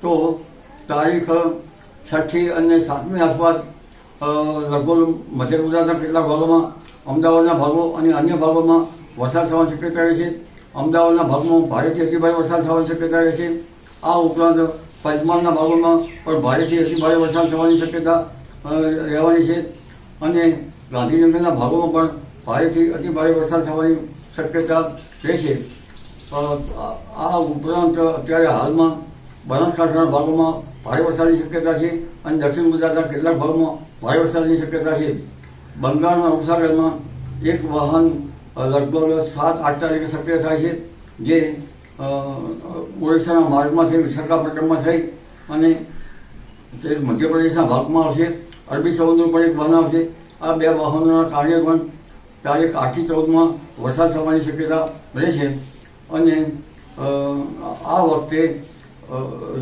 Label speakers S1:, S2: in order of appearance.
S1: તો તારીખ 6 થી અને 7મી આસપાસ લગભગ મધ્ય ગુજરાતના કેટલાક ભાગોમાં, અમદાવાદના ભાગો અને અન્ય ભાગોમાં વરસાદ થવાની શક્યતા રહે છે. અમદાવાદના ભાગમાં ભારેથી અતિભારે વરસાદ થવાની શક્યતા રહે છે. આ ઉપરાંત પંચમહાલના ભાગોમાં પણ ભારેથી અતિભારે વરસાદ થવાની શક્યતા રહેવાની છે અને ગાંધીનગરના ભાગોમાં પણ ભારેથી અતિભારે વરસાદ થવાની શક્યતા રહેશે. આ ઉપરાંત અત્યારે હાલમાં બનાસકાંઠાના ભાગોમાં ભારે વરસાદની શક્યતા છે અને દક્ષિણ ગુજરાતના કેટલાક ભાગોમાં ભારે વરસાદની શક્યતા છે. બંગાળના ઉપસાગરમાં એક વાહન લગભગ 7-8 તારીખે સક્રિય થાય છે, જે ઓડિશાના માર્ગમાં થઈ, વિશાખાપટ્ટનમમાં થઈ અને તે મધ્યપ્રદેશના ભાગમાં આવશે. અરબી સમુદ્ર પર એક વાહન આવશે. આ બે વાહનોના કારણે પણ તારીખ 8 થી 14માં વરસાદ થવાની શક્યતા રહેશે અને આ વખતે